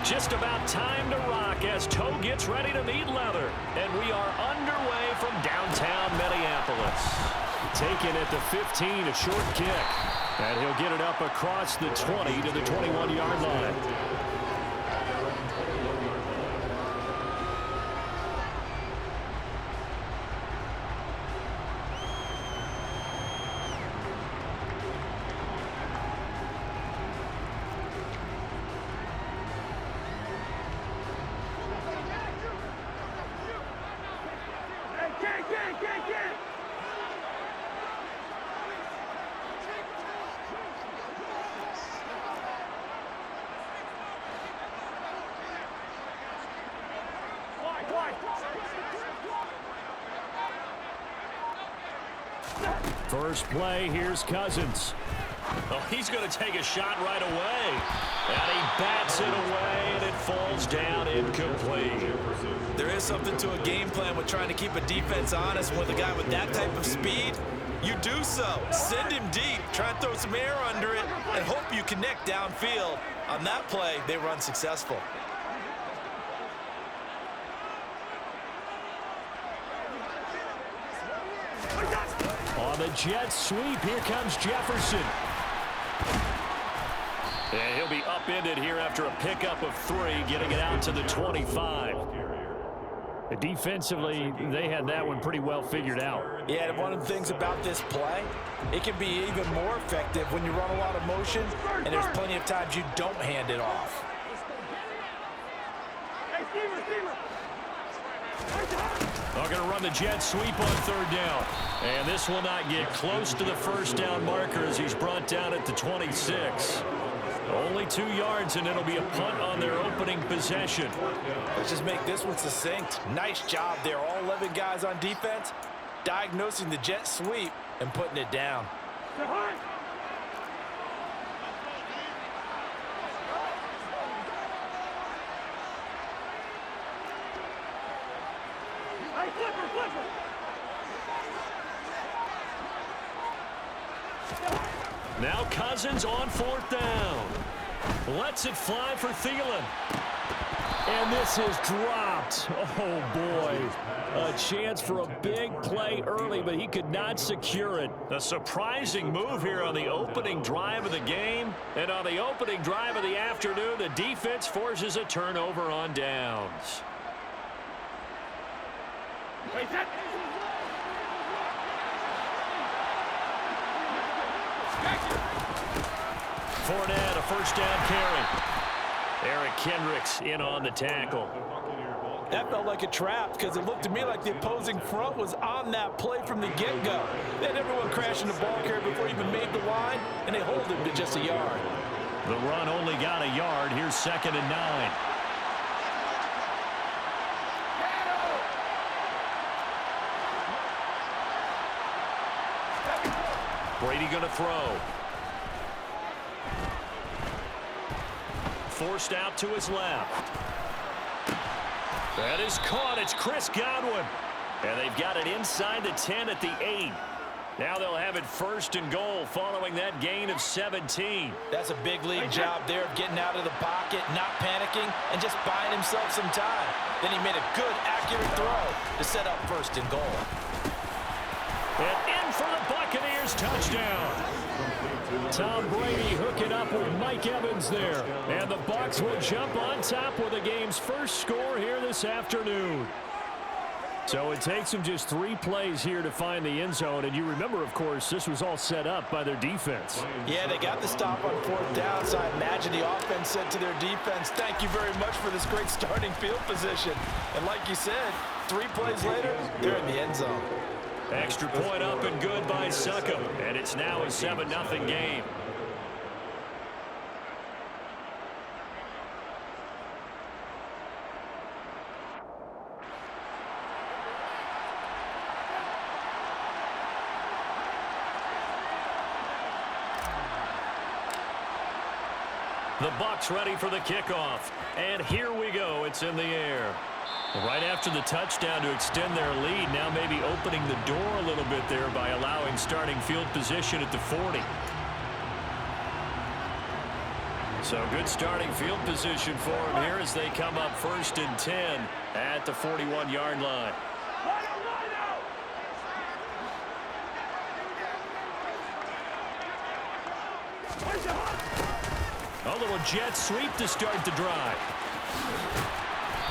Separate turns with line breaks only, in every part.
Just about time to rock as toe gets ready to meet leather. And we are underway from downtown Minneapolis. Taken at the 15, a short kick. And he'll get it up across the 20 to the 21-yard line. First play, here's Cousins. Oh, he's going to take a shot right away. And he bats it away, and it falls down incomplete.
There is something to a game plan with trying to keep a defense honest. With a guy with that type of speed, you do so. Send him deep, try and throw some air under it, and hope you connect downfield. On that play, they were unsuccessful.
On the jet sweep, here comes Jefferson. And he'll be upended here after a pickup of 3, getting it out to the 25. Defensively, they had that one pretty well figured out.
Yeah, one of the things about this play, it can be even more effective when you run a lot of motion, and there's plenty of times you don't hand it off.
They're going to run the jet sweep on 3rd down. And this will not get close to the first down marker as he's brought down at the 26. Only 2 yards, and it'll be a punt on their opening possession.
Let's just make this one succinct. Nice job there. All 11 guys on defense diagnosing the jet sweep and putting it down.
Now Cousins on 4th down. Lets it fly for Thielen. And this is dropped. Oh, boy. A chance for a big play early, but he could not secure it. A surprising move here on the opening drive of the game. And on the opening drive of the afternoon, the defense forces a turnover on downs. Fournette, a first down carry. Eric Kendricks in on the tackle.
That felt like a trap because it looked to me like the opposing front was on that play from the get-go. They had everyone crashing the ball carrier before he even made the line, and they hold him to just a yard.
The run only got a yard. Here's 2nd and 9. Brady going to throw. Forced out to his left. That is caught. It's Chris Godwin. And they've got it inside the 10 at the 8. Now they'll have it 1st and goal following that gain of 17.
That's a big league job there of getting out of the pocket, not panicking, and just buying himself some time. Then he made a good, accurate throw to set up 1st and goal.
And in for the Buccaneers touchdown. Tom Brady hooking up with Mike Evans there. And the Bucs will jump on top with the game's first score here this afternoon. So it takes them just 3 plays here to find the end zone. And you remember, of course, this was all set up by their defense.
Yeah, they got the stop on 4th down, so I imagine the offense said to their defense, thank you very much for this great starting field position. And like you said, 3 plays later, they're in the end zone.
Extra point up and good by Succop. And it's now a 7-0 game. The Bucs ready for the kickoff. And here we go. It's in the air. Right after the touchdown to extend their lead, now maybe opening the door a little bit there by allowing starting field position at the 40. So good starting field position for him here as they come up 1st and 10 at the 41-yard line. A little jet sweep to start the drive.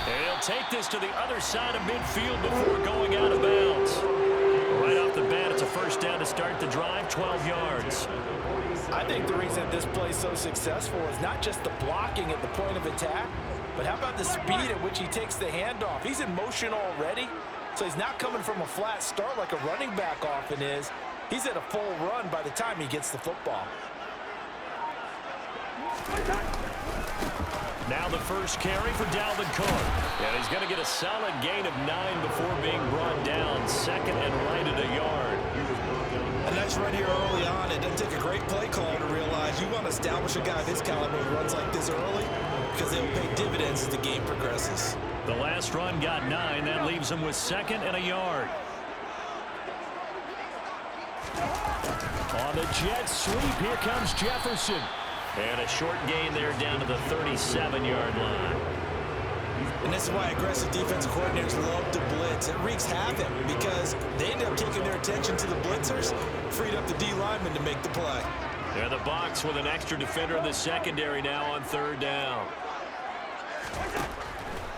And he'll take this to the other side of midfield before going out of bounds. Right off the bat, it's a first down to start the drive, 12 yards.
I think the reason this play is so successful is not just the blocking at the point of attack, but how about the speed at which he takes the handoff? He's in motion already, so he's not coming from a flat start like a running back often is. He's at a full run by the time he gets the football.
Now the first carry for Dalvin Cook. And he's going to get a solid gain of 9 before being brought down. 2nd and right at a yard.
A nice run here early on. It doesn't take a great play call to realize you want to establish a guy of his caliber who runs like this early because they'll pay dividends as the game progresses.
The last run got 9. That leaves him with 2nd and a yard. On the jet sweep, here comes Jefferson. And a short gain there down to the 37-yard line.
And this is why aggressive defensive coordinators love to blitz. It wreaks havoc because they end up taking their attention to the blitzers, freed up the D lineman to make the play.
They're the box with an extra defender in the secondary now on 3rd down.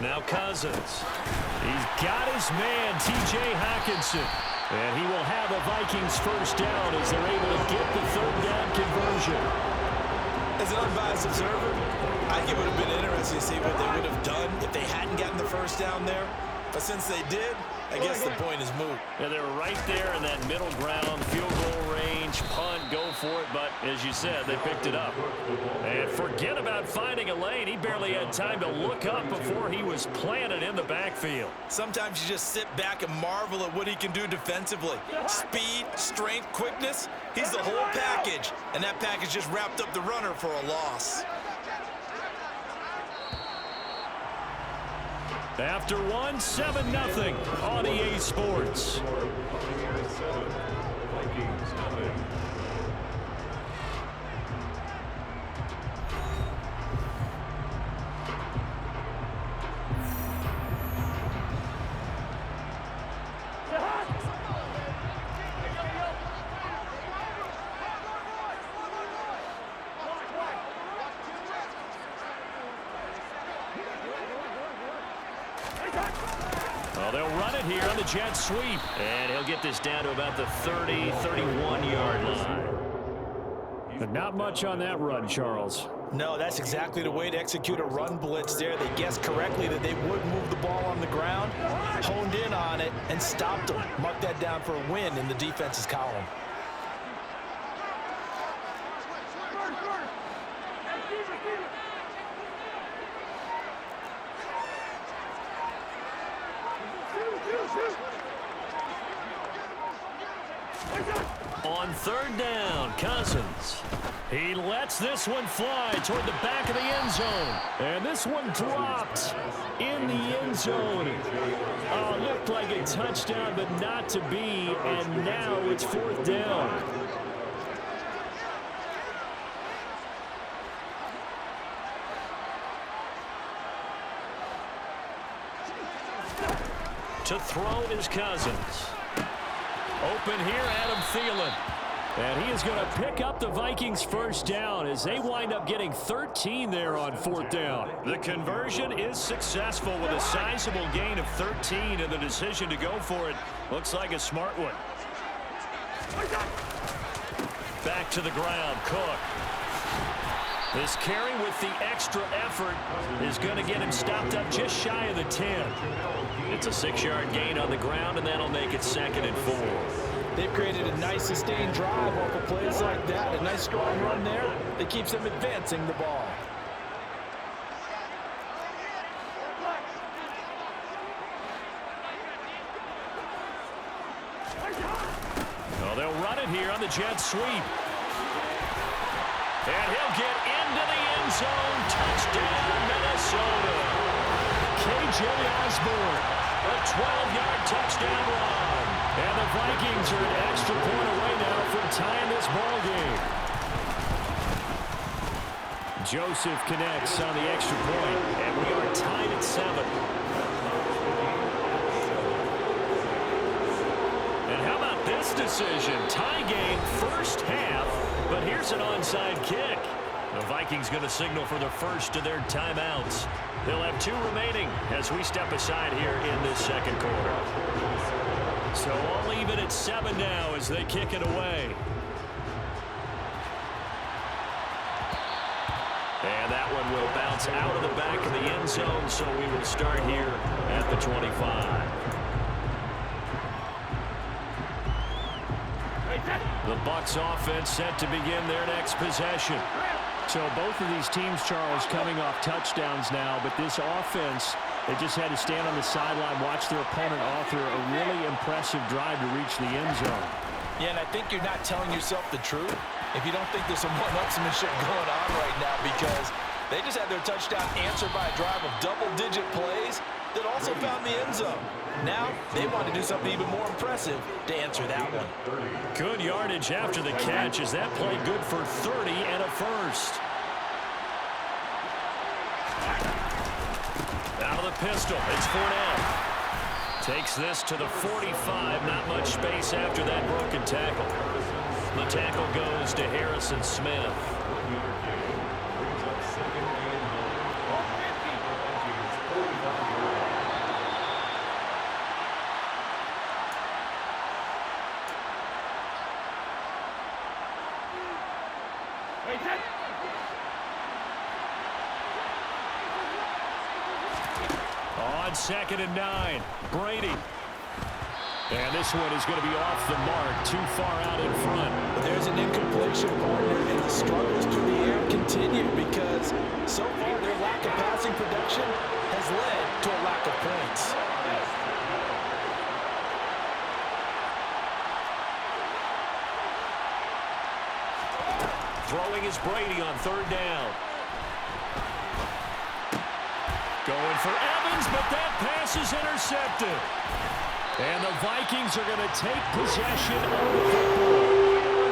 Now Cousins. He's got his man, T.J. Hockenson. And he will have the Vikings first down as they're able to get the 3rd down conversion.
As an unbiased observer, I think it would have been interesting to see what they would have done if they hadn't gotten the first down there. But since they did, I guess the point is moot.
Yeah, they were right there in that middle ground, field goal range, punt, go for it. But as you said, they picked it up. And forget about finding a lane. He barely had time to look up before he was planted in the backfield.
Sometimes you just sit back and marvel at what he can do defensively. Speed, strength, quickness. He's the whole package. And that package just wrapped up the runner for a loss.
After 7-0 on EA Sports. Well, they'll run it here on the jet sweep. And he'll get this down to about the 30, 31-yard line. But not much on that run, Charles.
No, that's exactly the way to execute a run blitz there. They guessed correctly that they would move the ball on the ground, honed in on it, and stopped them. Mark that down for a win in the defense's column.
On 3rd down, Cousins. He lets this one fly toward the back of the end zone. And this one dropped in the end zone. Oh, looked like a touchdown, but not to be. And now it's 4th down. To throw is Cousins. Open here, Adam Thielen. And he is going to pick up the Vikings first down as they wind up getting 13 there on 4th down. The conversion is successful with a sizable gain of 13, and the decision to go for it looks like a smart one. Back to the ground, Cook. This carry with the extra effort is going to get him stopped up just shy of the 10. It's a 6-yard gain on the ground, and that'll make it 2nd and 4.
They've created a nice sustained drive off of plays like that. A nice strong run there that keeps them advancing the ball.
Well, they'll run it here on the jet sweep. And he'll get into the end zone. Touchdown, Minnesota. K.J. Osborne, a 12-yard touchdown run. And the Vikings are an extra point away now from tying this ball game. Joseph connects on the extra point, and we are tied at 7. And how about this decision? Tie game first half, but here's an onside kick. The Vikings going to signal for the first of their timeouts. They'll have 2 remaining as we step aside here in this second quarter. So all even at 7 now as they kick it away. And that one will bounce out of the back of the end zone, so we will start here at the 25. The Bucs offense set to begin their next possession. So both of these teams, Charles, coming off touchdowns now, but this offense, they just had to stand on the sideline, watch their opponent author a really impressive drive to reach the end zone.
Yeah, and I think you're not telling yourself the truth if you don't think there's some one-upsmanship going on right now, because they just had their touchdown answered by a drive of double-digit plays that also found the end zone. Now they want to do something even more impressive to answer that one.
Good yardage after the catch as that play good for 30 and a first. Out of the pistol, it's Fournette. Takes this to the 45, not much space after that broken tackle. The tackle goes to Harrison Smith. On 2nd and 9, Brady. And this one is going to be off the mark, too far out in front.
There's an incompletion, partner, and the struggles through the air continue because so far their lack of passing production has led to a lack of points.
Throwing is Brady on 3rd down. Going for Evans, but that pass is intercepted. And the Vikings are going to take possession of the football.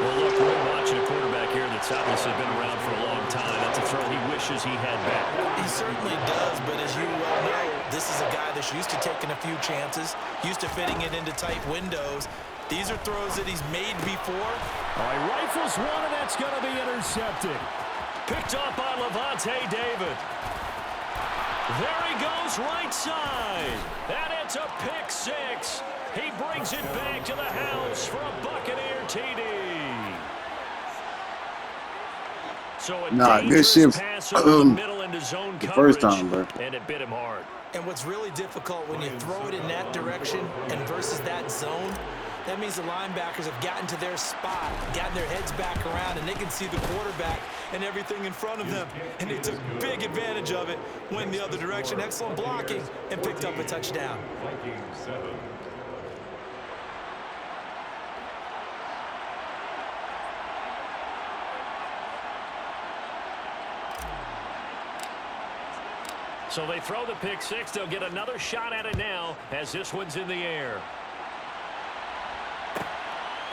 Well, look, we're watching a quarterback here that's obviously been around for a long time. That's a throw he wishes he had back.
He certainly does, but as you well know, this is a guy that's used to taking a few chances, used to fitting it into tight windows. These are throws that he's made before.
All right, rifles one, and that's going to be intercepted. Picked up by Levante David. There he goes, right side. And it's a pick 6. He brings it back to the house for a Buccaneer TD. So a
good shit.
pass over the middle into zone coverage,
First time, bro.
and it bit him hard.
And what's really difficult when you throw it in that direction and versus that zone, that means the linebackers have gotten to their spot, gotten their heads back around, and they can see the quarterback and everything in front of them. And they took big advantage of it, went the other direction, excellent blocking, and picked up a touchdown.
So they throw the pick 6. They'll get another shot at it now as this one's in the air.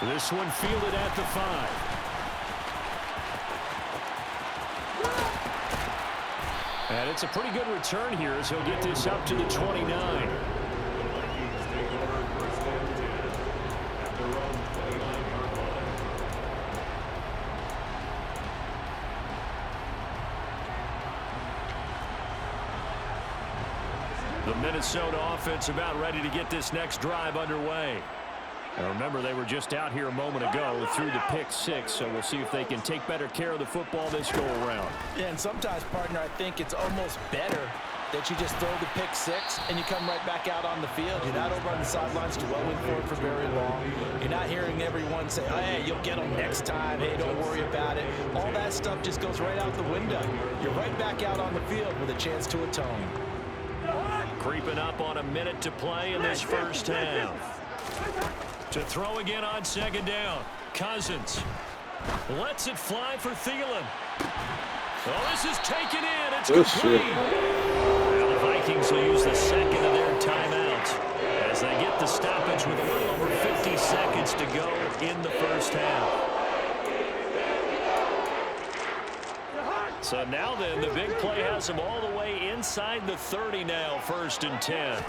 This one fielded at the 5. And it's a pretty good return here as he'll get this up to the 29. The Minnesota offense about ready to get this next drive underway. Now remember, they were just out here a moment ago through the pick 6, so we'll see if they can take better care of the football this go-around.
Yeah, and sometimes, partner, I think it's almost better that you just throw the pick 6 and you come right back out on the field. You're not over on the sidelines dwelling for it for very long. You're not hearing everyone say, oh, hey, you'll get them next time. Hey, don't worry about it. All that stuff just goes right out the window. You're right back out on the field with a chance to atone.
Creeping up on a minute to play in this first half. To throw again on 2nd down. Cousins lets it fly for Thielen. Oh, this is taken in. It's complete. Well, the Vikings will use the second of their timeouts as they get the stoppage with a little over 50 seconds to go in the first half. So now then, the big play has him all the way inside the 30 now, 1st and 10.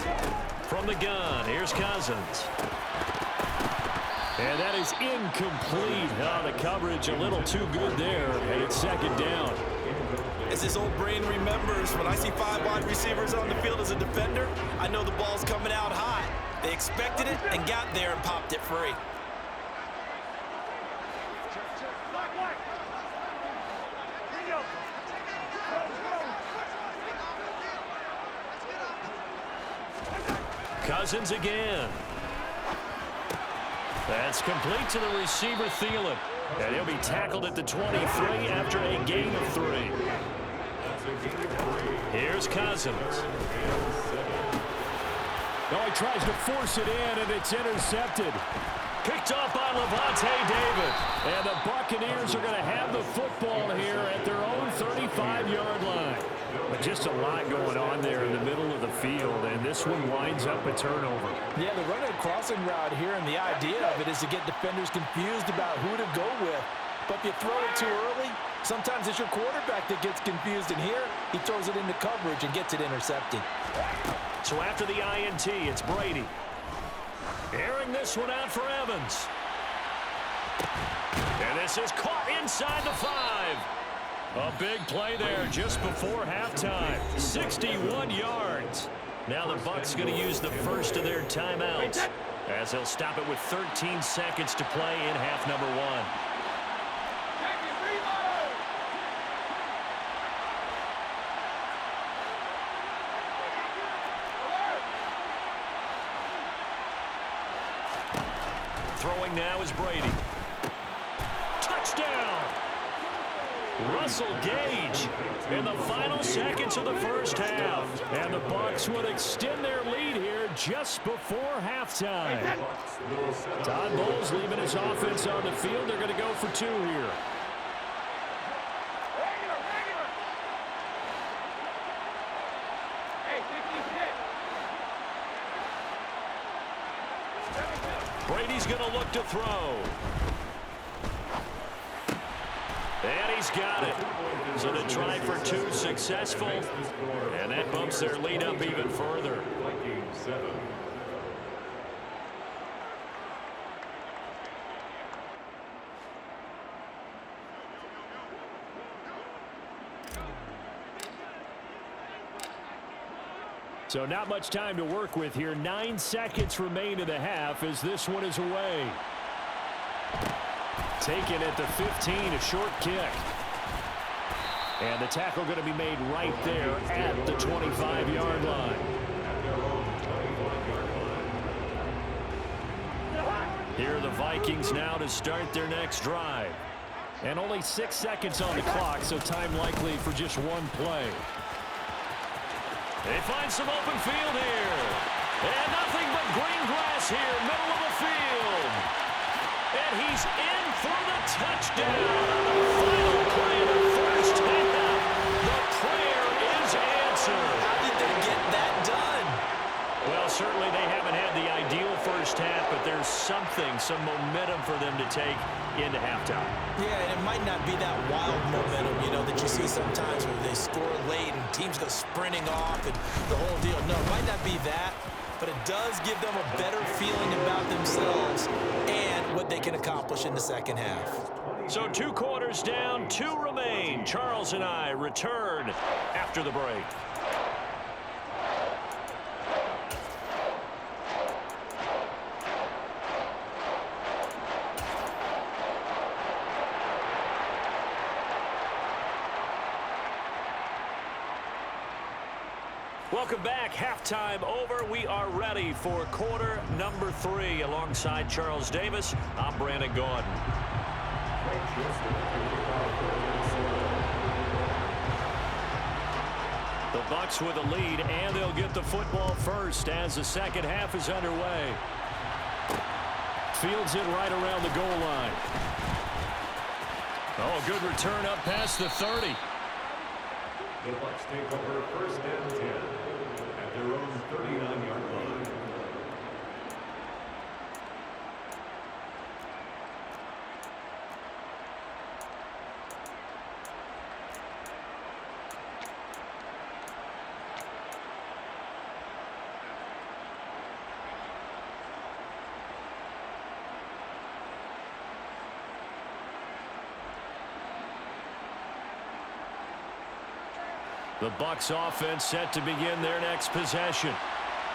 From the gun, here's Cousins. And that is incomplete. Oh, the coverage a little too good there, and it's 2nd down.
As his old brain remembers, when I see 5 wide receivers on the field as a defender, I know the ball's coming out hot. They expected it and got there and popped it free.
Cousins again. That's complete to the receiver, Thielen. And he'll be tackled at the 23 after a gain of 3. Here's Cousins.
Oh, he tries to force it in, and it's intercepted.
Picked off by Levante David. And the Buccaneers are going to have the football here at their own 35-yard line.
But just a lot going on there in the middle of the field, and this one winds up a turnover.
Yeah, the running crossing route here, and the idea of it is to get defenders confused about who to go with. But if you throw it too early, sometimes it's your quarterback that gets confused, and here he throws it into coverage and gets it intercepted.
So after the INT, it's Brady. Airing this one out for Evans. And this is caught inside the 5. A big play there just before halftime. 61 yards. Now the Bucs going to use the first of their timeouts, as they'll stop it with 13 seconds to play in half number 1. Throwing now is Brady. Touchdown! Russell Gage in the final seconds of the first half. And the Bucs would extend their lead here just before halftime. Todd Bowles leaving his offense on the field. They're going to go for 2 here. Brady's going to look to throw. And he's got it. So the try for 2 successful. And that bumps their lead up even further. So not much time to work with here. 9 seconds remain in the half as this one is away. Taken at the 15, a short kick. And the tackle going to be made right there at the 25-yard line. Here are the Vikings now to start their next drive. And only 6 seconds on the clock, so time likely for just one play. They find some open field here. And nothing but green grass here, middle of the field. And he's in for the touchdown. Final play of the first half. The prayer is answered.
How did they get that done?
Well, certainly they haven't had the ideal first half, but there's something, some momentum for them to take into halftime.
Yeah, and it might not be that wild momentum, you know, that you see sometimes where they score late and teams go sprinting off and the whole deal. No, it might not be that, but it does give them a better feeling about themselves and what they can accomplish in the second half.
So 2 quarters down, 2 remain. Charles and I return after the break. Welcome back. Halftime over. We are ready for quarter number 3. Alongside Charles Davis, I'm Brandon Gordon. The Bucs with a lead, and they'll get the football first as the second half is underway. Fields it right around the goal line. Oh, a good return up past the 30.
The Bucs take over 1st and 10 at their own 39-yard line.
The Bucs offense set to begin their next possession.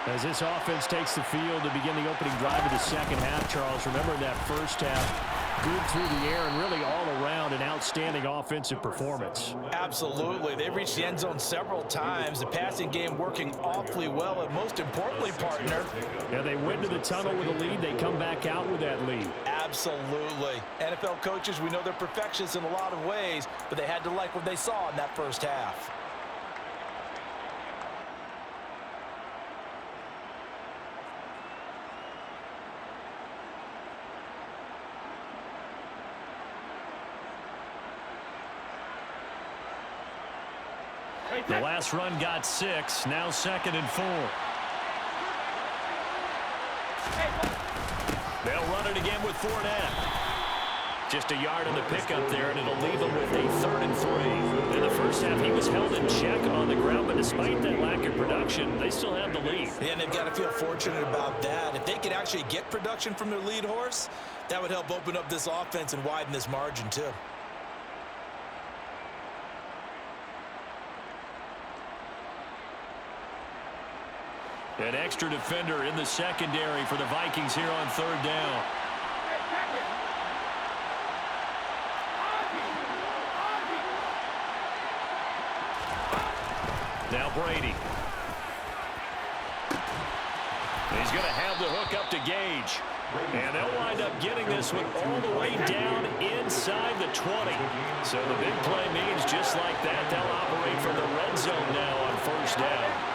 As this offense takes the field to begin the opening drive of the second half, Charles, remember that first half, good through the air and really all around an outstanding offensive performance.
Absolutely. They've reached the end zone several times. The passing game working awfully well, and most importantly, partner.
Yeah, they went to the tunnel with a lead. They come back out with that lead.
Absolutely. NFL coaches, we know they're perfectionists in a lot of ways, but they had to like what they saw in that first half.
The last run got 6, now 2nd and 4. They'll run it again with Fournette. Just a yard on the pickup there, and it'll leave them with a 3rd and 3. In the first half, he was held in check on the ground, but despite that lack of production, they still have the lead.
Yeah, and they've got to feel fortunate about that. If they could actually get production from their lead horse, that would help open up this offense and widen this margin too.
An extra defender in the secondary for the Vikings here on 3rd down. Now Brady. He's going to have the hook up to Gage. And they'll wind up getting this one all the way down inside the 20. So the big play means just like that, they'll operate from the red zone now on 1st down.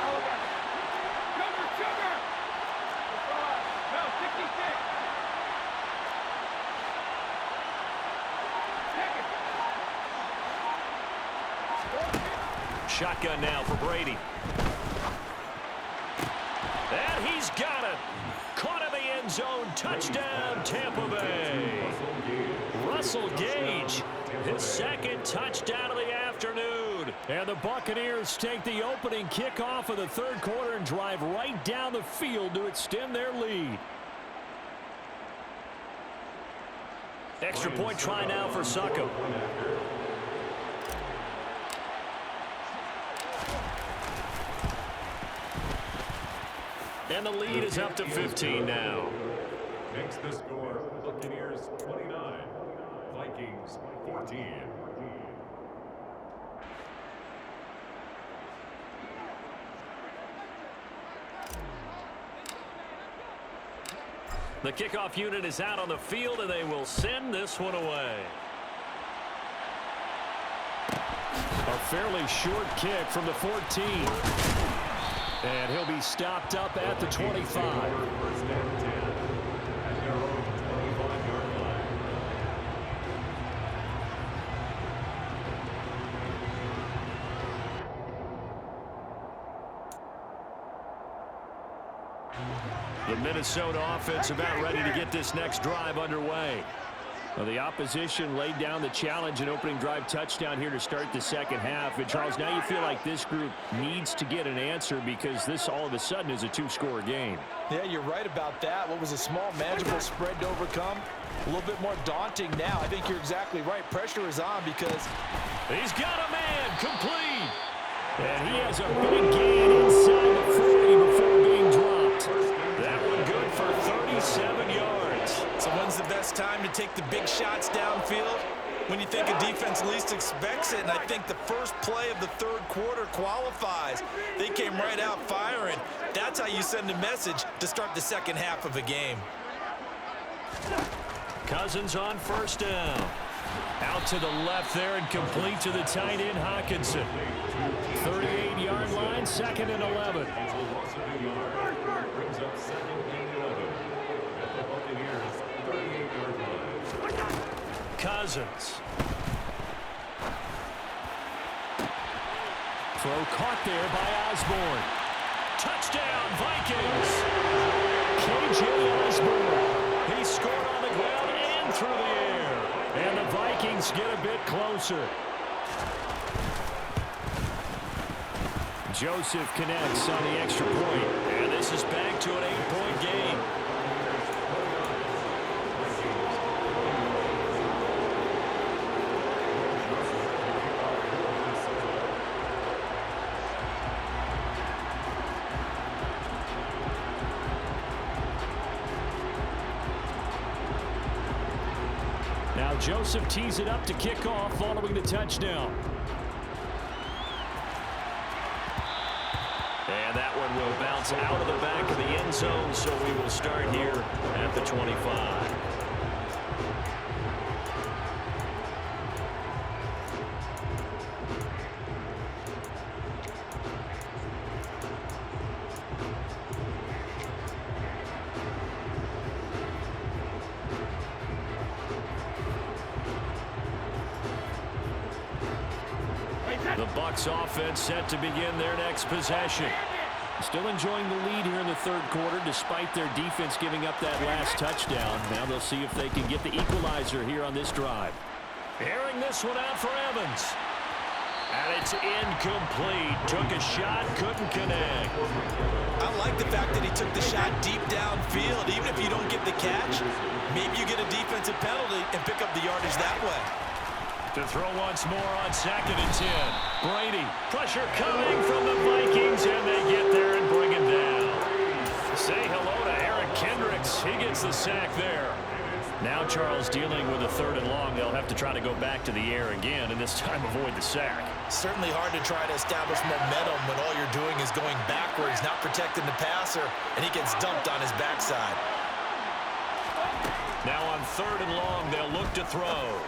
Shotgun now for Brady. And he's got it. Caught in the end zone. Touchdown, Tampa Bay. Russell Gage, his 2nd touchdown of the afternoon. And the Buccaneers take the opening kickoff of the 3rd quarter and drive right down the field to extend their lead. Extra point try now for Succo. And the lead is up to 15 now.
Makes the score Buccaneers 29, Vikings 14.
The kickoff unit is out on the field, and they will send this one away.
A fairly short kick from the 14. And he'll be stopped up at the 25.
First and 10 at their own 25-yard line.
The Minnesota offense about ready to get this next drive underway.
Well, the opposition laid down the challenge and opening drive touchdown here to start the second half. And, Charles, now you feel like this group needs to get an answer because this all of a sudden is a 2-score game.
Yeah, you're right about that. What was a small, manageable spread to overcome, a little bit more daunting now. I think you're exactly right. Pressure is on because
he's got a man complete. And he has a big gain inside the 40 before being dropped. That one good for 37 yards.
So when's the best time to take the big shots downfield? When you think a defense least expects it, and I think the first play of the 3rd quarter qualifies. They came right out firing. That's how you send a message to start the second half of a game.
Cousins on 1st down. Out to the left there and complete to the tight end, Hockenson. 38-yard line, 2nd and 11.
Brings up 2nd and 11 at the Buccaneers 38-yard line.
Cousins.
Throw caught there by Osborne.
Touchdown, Vikings. KJ Osborne. He scored on the ground and through the air. And the Vikings get a bit closer.
Joseph connects on the extra point.
And this is back to an 8-point game. Now Joseph tees it up to kick off following the touchdown.
And that one will bounce out of the back of the end zone, so we will start here at the 25. The Bucs offense set to begin their next possession. Still enjoying the lead here in the third quarter despite their defense giving up that last touchdown. Now they'll see if they can get the equalizer here on this drive.
Airing this one out for Evans. And it's incomplete. Took a shot, couldn't connect.
I like the fact that he took the shot deep downfield. Even if you don't get the catch, maybe you get a defensive penalty and pick up the yardage that way.
To throw once more on 2nd and 10. Brady, pressure coming from the Vikings, and they get there and bring him down. Say hello to Eric Kendricks. He gets the sack there. Now Charles dealing with a 3rd and long. They'll have to try to go back to the air again, and this time avoid the sack.
Certainly hard to try to establish momentum when all you're doing is going backwards, not protecting the passer, and he gets dumped on his backside.
Now on 3rd and long, they'll look to throw.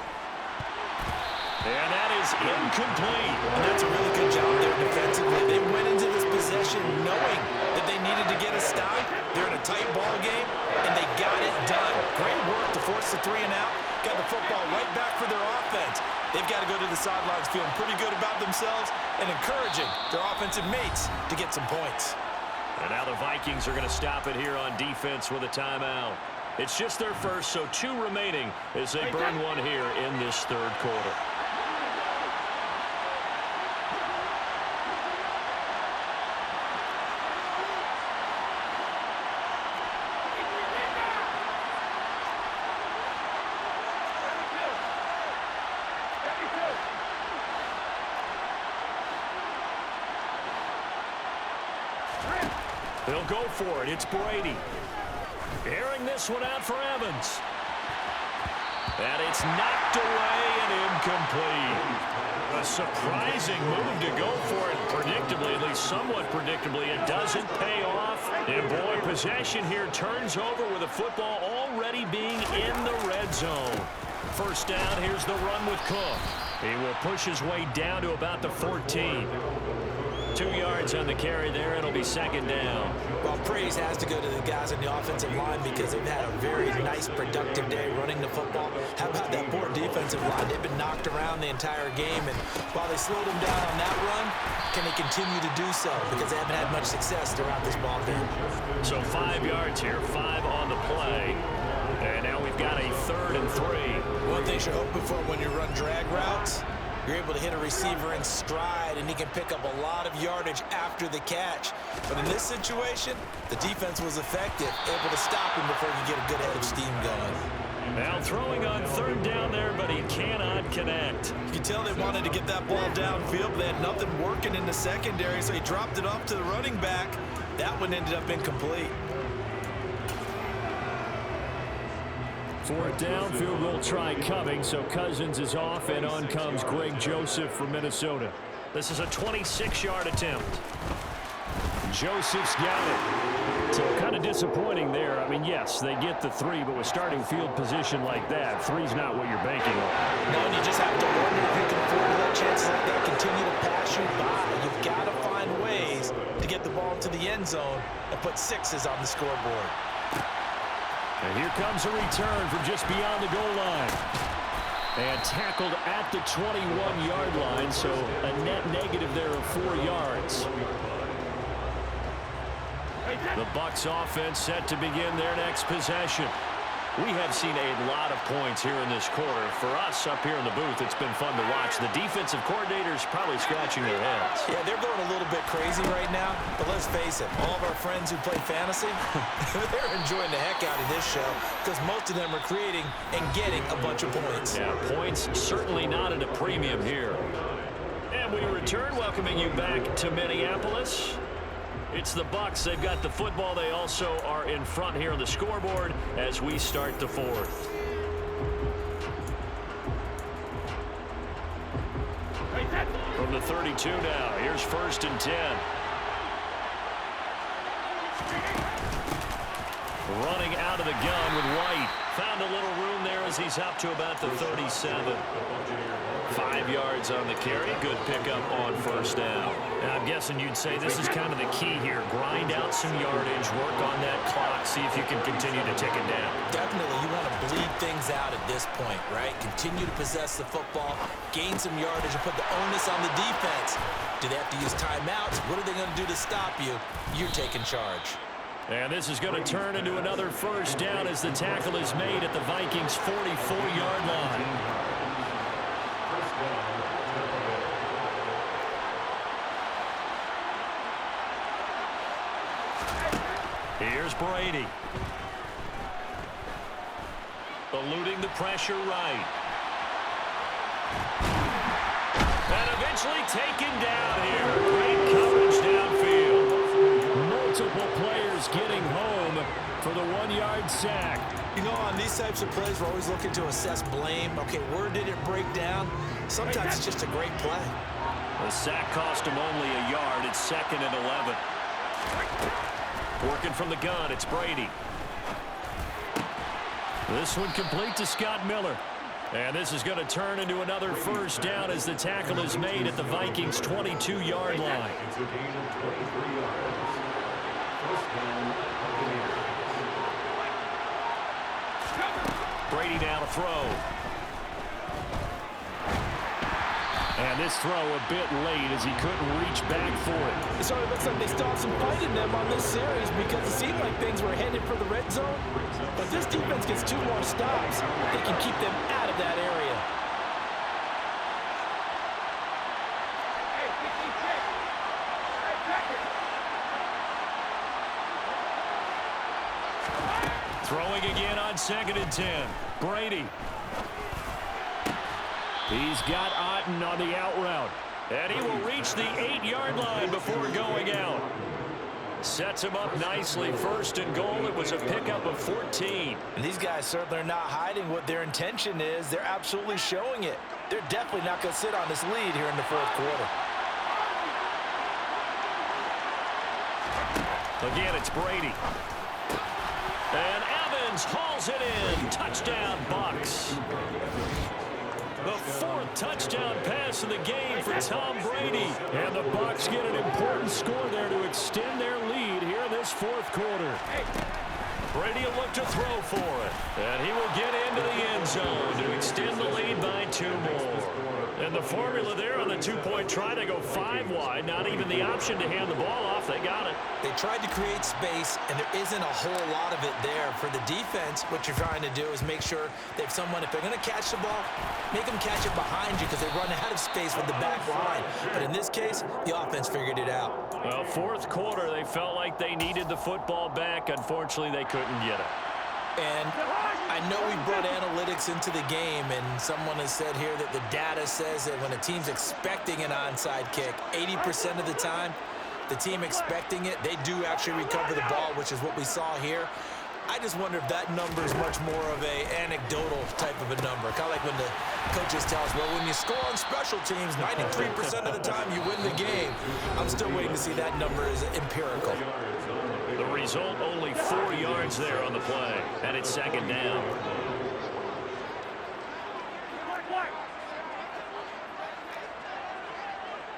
And that is incomplete.
And that's a really good job there defensively. They went into this possession knowing that they needed to get a stop. They're in a tight ball game, and they got it done. Great work to force the 3 and out. Got the football right back for their offense. They've got to go to the sidelines feeling pretty good about themselves and encouraging their offensive mates to get some points.
And now the Vikings are going to stop it here on defense with a timeout. It's just their first, so 2 remaining as they burn one here in this third quarter. They'll go for it. It's Brady. Airing this one out for Evans. And it's knocked away and incomplete. A surprising move to go for it predictably, at least somewhat predictably. It doesn't pay off. And boy, possession here turns over with the football already being in the red zone. First down, here's the run with Cook. He will push his way down to about the 14. 2 yards on the carry there. It'll be 2nd down.
Well, praise has to go to the guys on the offensive line because they've had a very nice, productive day running the football. How about that poor defensive line? They've been knocked around the entire game, and while they slowed them down on that run, can they continue to do so? Because they haven't had much success throughout this ball game.
So 5 yards here, 5 on the play. And now we've got a 3rd and 3.
One thing you're hoping for when you run drag routes, you're able to hit a receiver in stride, and he can pick up a lot of yardage after the catch. But in this situation, the defense was effective, able to stop him before you get a good head of steam going.
Now throwing on 3rd down there, but he cannot connect.
You can tell they wanted to get that ball downfield, but they had nothing working in the secondary, so he dropped it off to the running back. That one ended up incomplete.
4th down, field goal try coming, so Cousins is off, and on comes Greg Joseph from Minnesota. This is a 26-yard attempt. Joseph's got it. So kind of disappointing there. I mean, yes, they get the 3, but with starting field position like that, 3's not what you're banking on.
No, and you just have to wonder if you can afford to let chances like that continue to pass you by. You've got to find ways to get the ball to the end zone and put 6s on the scoreboard.
And here comes a return from just beyond the goal line. And tackled at the 21-yard line, so a net negative there of 4 yards. The Bucs offense set to begin their next possession. We have seen a lot of points here in this quarter. For us up here in the booth, it's been fun to watch. The defensive coordinators probably scratching their heads.
Yeah, they're going a little bit crazy right now, but let's face it, all of our friends who play fantasy, they're enjoying the heck out of this show because most of them are creating and getting a bunch of points.
Yeah, points certainly not at a premium here. And we return, welcoming you back to Minneapolis. It's the Bucs. They've got the football. They also are in front here on the scoreboard as we start the 4th.
the 32 now. Here's 1st and 10. Running out of the gun with White. Found a little room there as he's up to about the 37. 5 yards on the carry. Good pickup on 1st down. And I'm guessing you'd say this is kind of the key here. Grind out some yardage, work on that clock, see if you can continue to tick it down.
Definitely, you want to bleed things out at this point, right? Continue to possess the football, gain some yardage, and put the onus on the defense. Do they have to use timeouts? What are they going to do to stop you? You're taking charge.
And this is going to turn into another 1st down as the tackle is made at the Vikings' 44-yard line. Here's Brady. Eluding the pressure right. And eventually taken down here. Great coverage downfield. Multiple players getting home for the 1-yard sack.
You know, on these types of plays, we're always looking to assess blame. Okay, where did it break down? Sometimes it's just a great play.
The sack cost him only a yard. It's 2nd and 11. Working from the gun, it's Brady. This one complete to Scott Miller. And this is going to turn into another 1st down as the tackle is made at the Vikings' 22-yard line.
It's a gain of 23 yards. 1st down, Buccaneers.
Brady now to throw. And this throw a bit late as he couldn't reach back for it.
It sort of looks like they still have some fight in them on this series because it seemed like things were headed for the red zone. But this defense gets 2 more stops. They can keep them out of that area.
Throwing again on 2nd and 10. Brady. He's got Otten on the out route. And he will reach the 8-yard line before going out. Sets him up nicely. 1st and goal. It was a pickup of 14.
And these guys certainly are not hiding what their intention is. They're absolutely showing it. They're definitely not going to sit on this lead here in the 4th quarter.
Again, it's Brady. And Evans hauls it in. Touchdown, Bucs. The 4th touchdown pass of the game for Tom Brady. And the Bucs get an important score there to extend their lead here in this 4th quarter. Brady will look to throw for it. And he will get into the end zone to extend the lead by 2 more. And the formula there on the 2-point try to go 5 wide. Not even the option to hand the ball off. They got it.
They tried to create space, and there isn't a whole lot of it there. For the defense, what you're trying to do is make sure that if they're going to catch the ball, make them catch it behind you because they run out of space with the back line. But in this case, the offense figured it out.
Well, 4th quarter, they felt like they needed the football back. Unfortunately, they couldn't get it.
And I know we brought analytics into the game, and someone has said here that the data says that when a team's expecting an onside kick, 80% of the time, the team expecting it, they do actually recover the ball, which is what we saw here. I just wonder if that number is much more of a anecdotal type of a number. Kind of like when the coaches tell us, well, when you score on special teams, 93% of the time you win the game. I'm still waiting to see that number is empirical.
The result, only 4 yards there on the play. And it's 2nd down.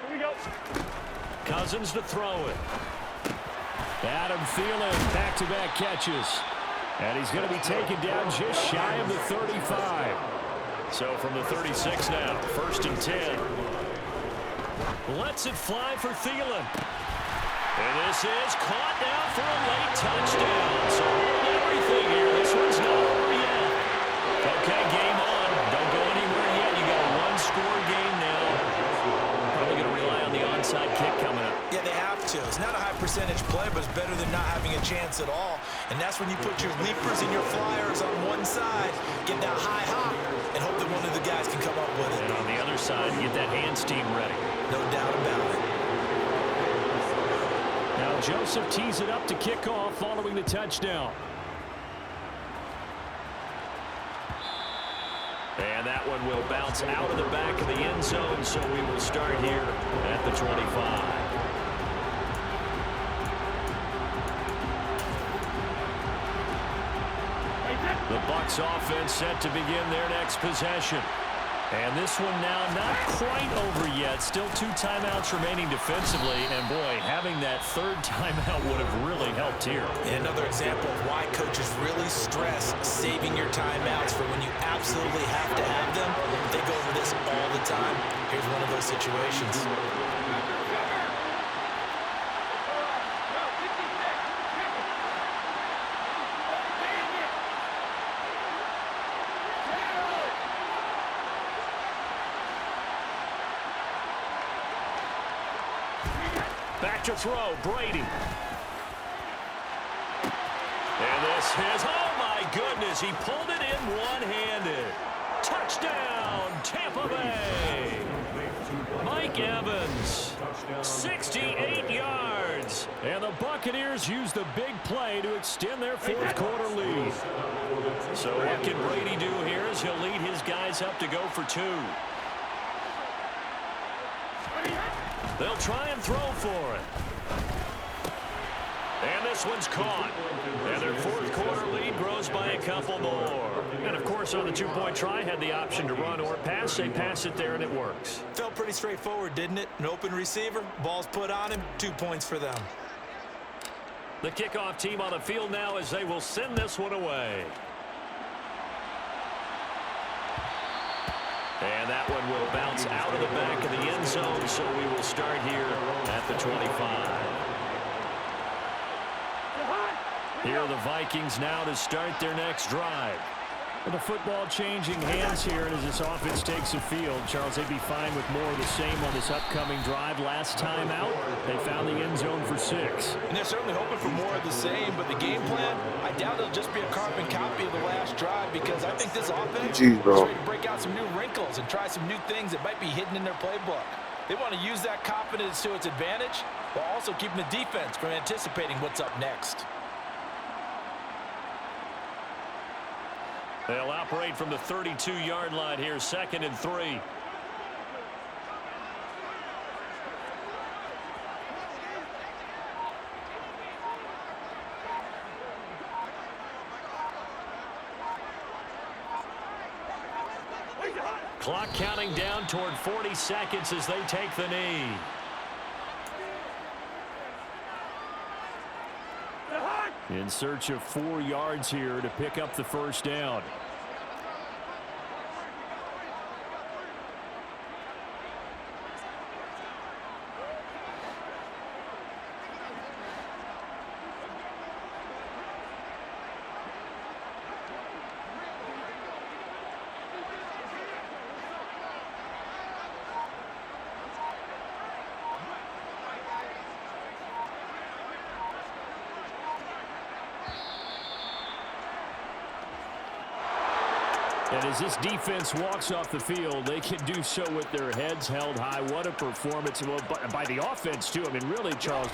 Here we go.
Cousins to throw it. Adam Thielen, back-to-back catches. And he's going to be taken down just shy of the 35. So from the 36 now, 1st and 10. Lets it fly for Thielen. And this is caught now for a late touchdown. So hold everything here. This one's not over yet. Okay, game on. Don't go anywhere yet. You got a 1-score game now. Probably going to rely on the onside kick coming up.
Yeah, they have to. It's not a high percentage play, but it's better than not having a chance at all. And that's when you put your leapers and your flyers on one side, get that high hop, and hope that one of the guys can come up with it.
And on the other side, get that hands team ready.
No doubt about it.
Now Joseph tees it up to kick off following the touchdown. And that one one will bounce out of the back of the end zone, so we will start here at the 25. The Bucs offense set to begin their next possession. And this one now not quite over yet. Still 2 timeouts remaining defensively. And, boy, having that third timeout would have really helped here.
And another example of why coaches really stress saving your timeouts for when you absolutely have to have them. They go over this all the time. Here's one of those situations.
Back to throw, Brady. And this is, oh my goodness, he pulled it in one-handed. Touchdown, Tampa Bay. Mike Evans, 68 yards. And the Buccaneers use the big play to extend their fourth quarter lead. So what can Brady do here as he'll lead his guys up to go for 2. They'll try and throw for it. And this one's caught. And their fourth quarter lead grows by a couple more. And, of course, on the 2-point try, had the option to run or pass. They pass it there, and it works.
Felt pretty straightforward, didn't it? An open receiver, ball's put on him, 2 points for them.
The kickoff team on the field now as they will send this one away. And that one will bounce out of the back of the end zone, so we will start here at the 25. Here are the Vikings now to start their next drive.
With the football changing hands here, and as this offense takes the field, Charles, they'd be fine with more of the same on this upcoming drive. Last time out, they found the end zone for 6.
And they're certainly hoping for more of the same, but the game plan, I doubt it'll just be a carbon copy of the last drive, because I think this offense is ready to break out some new wrinkles and try some new things that might be hidden in their playbook. They want to use that confidence to its advantage, while also keeping the defense from anticipating what's up next.
They'll operate from the 32-yard line here, 2nd and 3. Clock counting down toward 40 seconds as they take the knee.
In search of 4 yards here to pick up the first down. And as this defense walks off the field, they can do so with their heads held high. What a performance by the offense, too. I mean, really, Charles,